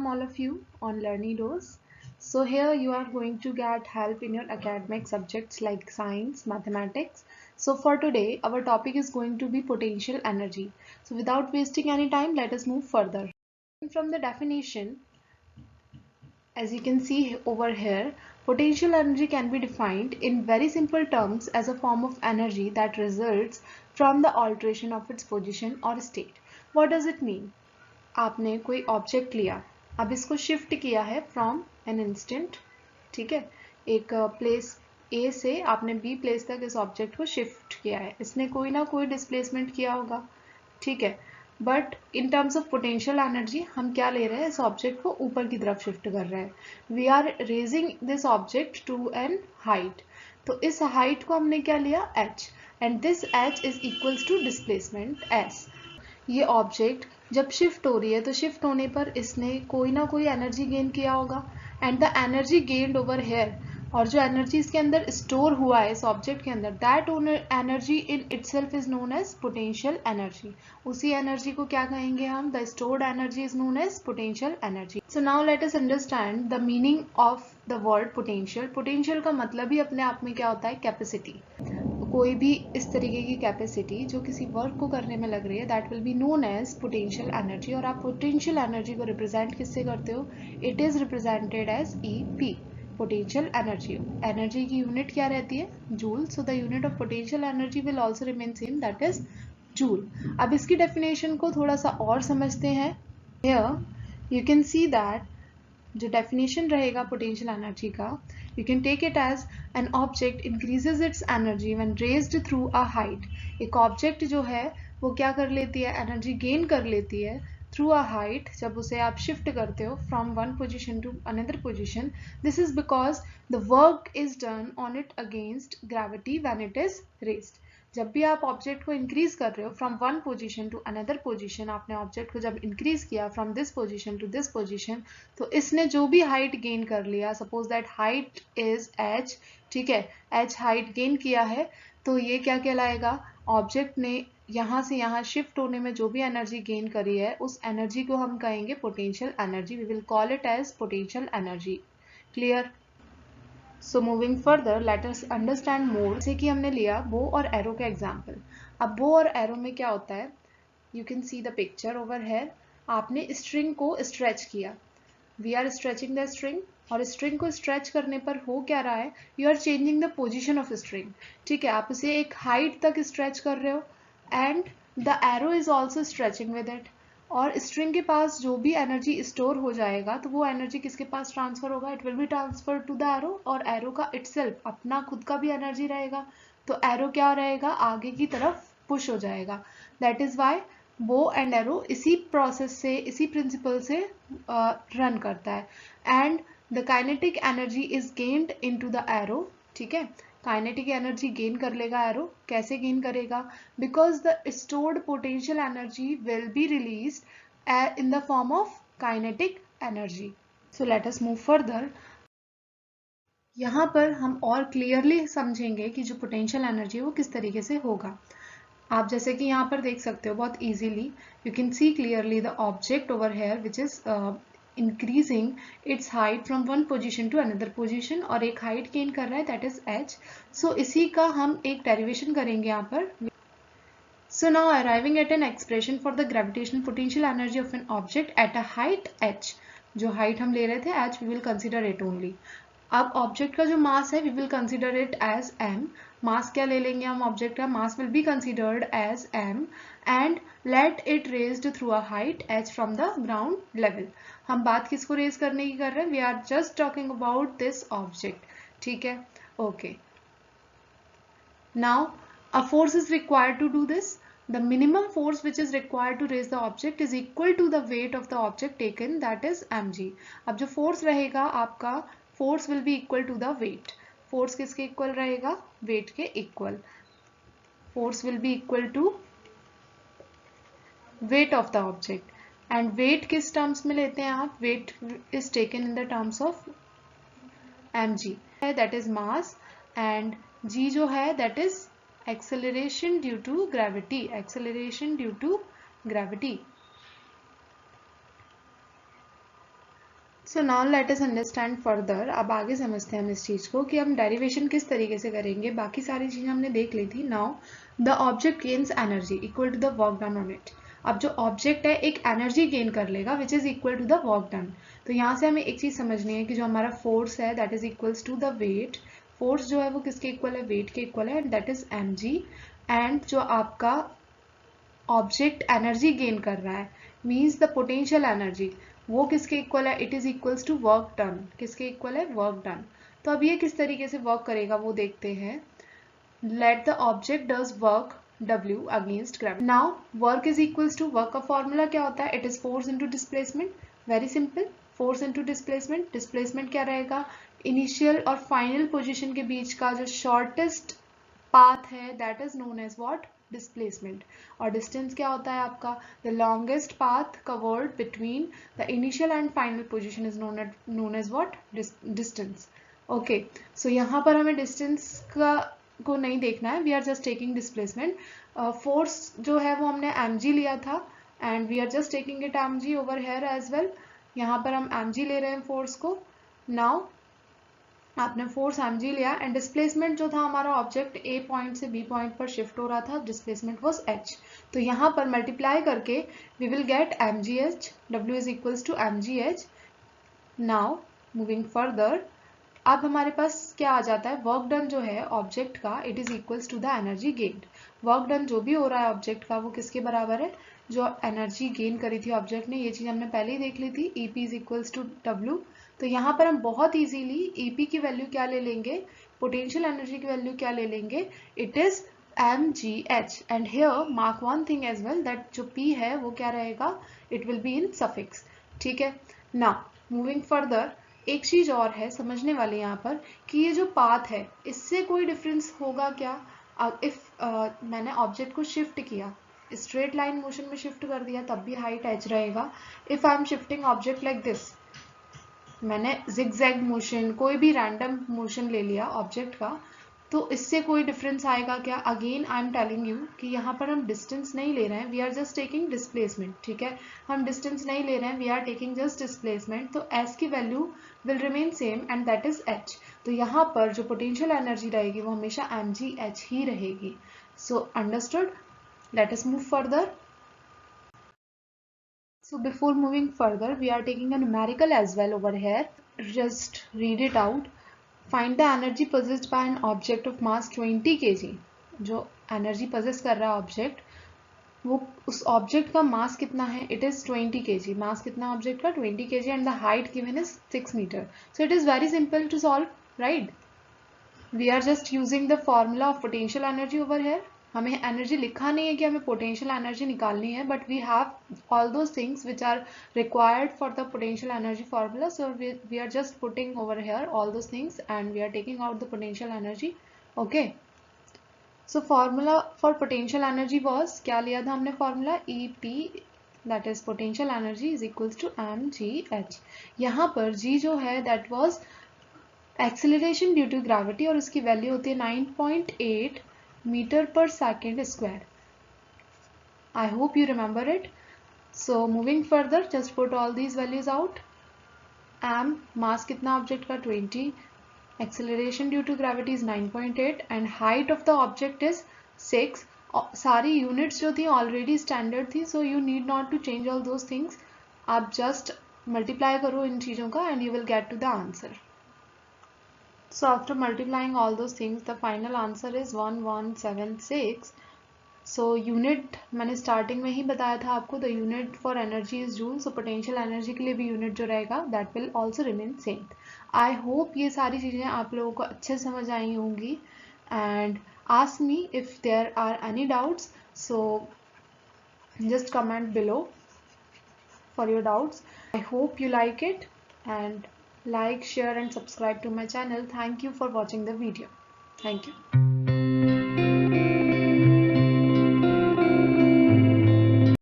all of you on Learnidos. So here you are going to get help in your academic subjects like science, mathematics. So for today, our topic is going to be potential energy. So without wasting any time, let us move further. From the definition, as you can see over here, potential energy can be defined in very simple terms as a form of energy that results from the alteration of its position or state. What does it mean? आपने कोई object लिया, अब इसको shift किया है from an instant, ठीक है, एक प्लेस ए से आपने बी प्लेस तक इस ऑब्जेक्ट को शिफ्ट किया है, इसने कोई ना कोई डिस्प्लेसमेंट किया होगा, ठीक है। But in terms of potential energy हम क्या ले रहे हैं, इस ऑब्जेक्ट को ऊपर की तरफ शिफ्ट कर रहे हैं। We are raising this object to an height, तो इस हाइट को हमने क्या लिया, H, and this H is equals to displacement S. ये ऑब्जेक्ट जब शिफ्ट हो रही है तो शिफ्ट होने पर इसने कोई ना कोई एनर्जी गेन किया होगा, and the energy gained over here, और जो एनर्जी इसके अंदर स्टोर हुआ है इस ऑब्जेक्ट के अंदर, that energy in itself is known as potential energy. उसी एनर्जी को क्या कहेंगे हम, the stored energy is known as potential energy. So now let us understand the meaning of the word potential. Potential का मतलब ही अपने आप में क्या होता है, कैपेसिटी। कोई भी इस तरीके की कैपेसिटी जो किसी वर्क को करने में लग रही है, that will be known as potential energy. और आप पोटेंशियल एनर्जी को रिप्रेजेंट किससे करते हो, it is represented as EP, potential energy. Energy की यूनिट क्या रहती है, joule, so the unit of potential energy will also remain same, that is joule. अब इसकी डेफिनेशन को थोड़ा सा और समझते हैं। Here you can see that जो डेफिनेशन रहेगा पोटेंशियल एनर्जी का, you can take it as an object increases its energy when raised through a height। एक ऑब्जेक्ट जो है वो क्या कर लेती है, एनर्जी गेन कर लेती है थ्रू अ हाइट, जब उसे आप शिफ्ट करते हो from one position to another position. This is because the work is done on it against gravity when it is raised. जब भी आप ऑब्जेक्ट को इंक्रीज कर रहे हो from one position to another position, आपने ऑब्जेक्ट को जब इंक्रीज किया from this position to this position, तो इसने जो भी हाइट गेन कर लिया, suppose that height is H, ठीक है, एच हाइट गेन किया है, तो ये क्या कहलाएगा, ऑब्जेक्ट ने यहाँ से यहाँ शिफ्ट होने में जो भी एनर्जी गेन करी है, उस एनर्जी को हम कहेंगे potential energy. We will call it as potential energy. Clear? So moving further let us understand more. जैसे कि हमने लिया बो और एरो का एग्जाम्पल। अब बो और एरो में क्या होता है, you can see the picture over here. आपने स्ट्रिंग को स्ट्रेच किया, we are stretching the string, और स्ट्रिंग को स्ट्रेच करने पर हो क्या रहा है, you are changing the position of string, ठीक है। आप इसे एक हाइट तक स्ट्रेच कर रहे हो, and the arrow is also stretching with it. और स्ट्रिंग के पास जो भी एनर्जी स्टोर हो जाएगा, तो वो एनर्जी किसके पास ट्रांसफर होगा, it will be transfer to the arrow, और एरो का इटसेल्फ अपना खुद का भी एनर्जी रहेगा, तो एरो क्या रहेगा, आगे की तरफ पुश हो जाएगा। That is why bow and arrow इसी प्रोसेस से, इसी प्रिंसिपल से रन करता है। And the kinetic energy is gained into the arrow, ठीक है। काइनेटिक एनर्जी गेन कर लेगा एरो, कैसे गेन करेगा, because the stored potential energy will be released in the form of kinetic energy. So let us move further. यहाँ पर हम और क्लियरली समझेंगे कि जो पोटेंशियल एनर्जी है वो किस तरीके से होगा। आप जैसे कि यहाँ पर देख सकते हो बहुत easily, you can see clearly the object over here which is increasing its height from one position to another position, और एक हाइट गेन कर रहा है, दैट इज एच। सो इसी का हम एक डेरिवेशन करेंगे यहाँ पर। So now arriving at an expression for the gravitational potential energy of an object at a height h, जो height हम ले रहे थे h, we will consider it only। अब ऑब्जेक्ट का जो मास है, we will consider it as m। Mass क्या ले लेंगे हम, ऑब्जेक्ट का mass will be considered as m, and let it raised through a height h from the ground level. हम बात किसको रेज करने की कर रहे हैं, we are just talking about this object, ठीक है, okay. Now a force is required to do this। The minimum force which is required to raise the object is equal to the weight of the object taken, that is mg। अब जो force रहेगा आपका, force will be equal to the weight। force किसके equal रहेगा, weight के equal। force will be equal to weight of the object, and weight किस terms में लेते हैं आप, weight is taken in the terms of mg, that is mass, and g जो है that is acceleration due to gravity, acceleration due to gravity। So now let us understand further. अब आगे समझते हैं हम इस चीज़ को कि हम डेरिवेशन किस तरीके से करेंगे। बाकी सारी चीज़ें हमने देख ली थी। Now the object gains energy equal to the work done on it. अब जो ऑब्जेक्ट है एक एनर्जी गेन कर लेगा which is equal to the work done. तो यहाँ से हमें एक चीज़ समझनी है कि जो हमारा फोर्स है that is equals to the weight. Force जो है वो किसके इक्वल है, वेट के इक्वल है, and that is mg। And जो आपका ऑब्जेक्ट एनर्जी गेन कर रहा है मीन्स द पोटेंशियल एनर्जी, वो किसके इक्वल है, it is equals to work done. किसके इक्वल है, वर्क डन। तो अब ये किस तरीके से वर्क करेगा वो देखते हैं। Let the object does work W against gravity. Now work is equals to, work का फॉर्मूला क्या होता है, it is force into displacement. Very simple, force into displacement. Displacement क्या रहेगा, इनिशियल और फाइनल पोजीशन के बीच का जो शॉर्टेस्ट पाथ है that is known as what, displacement. और डिस्टेंस क्या होता है आपका, the longest path covered between the initial and final position is known as what, distance. Okay, so यहाँ पर हमें डिस्टेंस का को नहीं देखना है, we are just taking displacement. Force जो है वो हमने mg लिया था and we are just taking it mg over here as well. यहाँ पर हम mg ले रहे हैं फोर्स को। नाउ आपने फोर्स mg लिया एंड डिस्प्लेसमेंट जो था हमारा ऑब्जेक्ट ए पॉइंट से बी पॉइंट पर शिफ्ट हो रहा था, डिस्प्लेसमेंट वाज h। तो यहाँ पर मल्टीप्लाई करके we will get mgh, w is equals to mgh। Now moving further, अब हमारे पास क्या आ जाता है, वर्क डन जो है ऑब्जेक्ट का it is equals to the energy gained. Work done जो भी हो रहा है ऑब्जेक्ट का वो किसके बराबर है, जो एनर्जी गेन करी थी ऑब्जेक्ट ने, ये चीज हमने पहले ही देख ली थी, EP is equals to W। तो यहाँ पर हम बहुत इजीली EP की वैल्यू क्या ले लेंगे, पोटेंशियल एनर्जी की वैल्यू क्या ले लेंगे, it is mgh। And here mark one thing as well that जो P है वो क्या रहेगा, it will be in suffix. ठीक है, नाउ मूविंग फर्दर, एक चीज और है समझने वाले यहाँ पर कि ये जो पाथ है इससे कोई डिफरेंस होगा क्या। इफ मैंने ऑब्जेक्ट को शिफ्ट किया, स्ट्रेट लाइन मोशन में शिफ्ट कर दिया तब भी हाइट h रहेगा। If I am shifting object like this, मैंने जिगजैग मोशन कोई भी रैंडम मोशन ले लिया ऑब्जेक्ट का, तो इससे कोई डिफरेंस आएगा क्या। Again I am telling you कि यहाँ पर हम डिस्टेंस नहीं ले रहे हैं, we are just taking displacement. ठीक है, हम डिस्टेंस नहीं ले रहे हैं, we are taking just displacement. तो s की value will remain same and that is h। तो यहाँ पर जो पोटेंशियल एनर्जी रहेगी वो हमेशा mgh ही रहेगी। So understood, let us move further. So before moving further, we are taking a numerical as well over here. Just read it out. Find the energy possessed by an object of mass 20 kg. जो energy possess कर रहा है object, वो उस object का mass कितना है, it is 20 kg. mass कितना object का 20 kg and the height given is 6 meter. So it is very simple to solve, right? We are just using the formula of potential energy over here. हमें energy लिखा नहीं है कि हमें potential energy निकालनी है, but we have all those things which are required for the potential energy formula. So we are just putting over here all those things and we are taking out the potential energy. Okay, so formula for potential energy was, क्या लिया था हमने formula, EP that is potential energy is equals to mgh। यहाँ पर g जो है that was acceleration due to gravity और इसकी वैल्यू होती है 9.8 meter per second square. I hope you remember it. So moving further, just put all these values out. M mass कितना object का 20, acceleration due to gravity is 9.8 and height of the object is 6. सारी units जो थी already standard थी, so you need not to change all those things. आप just multiply करो इन चीज़ों का and you will get to the answer. So after multiplying all those things, the final answer is 1176. So unit मैंने starting में ही बताया था आपको, the unit for energy is joule. So potential energy के लिए भी यूनिट जो रहेगा that will also remain same. I hope ये सारी चीज़ें आप लोगों को अच्छे से समझ आई होंगी and ask me if there are any doubts. So just comment below for your doubts. I hope you like it and like, share and subscribe to my channel. Thank you for watching the video. Thank you.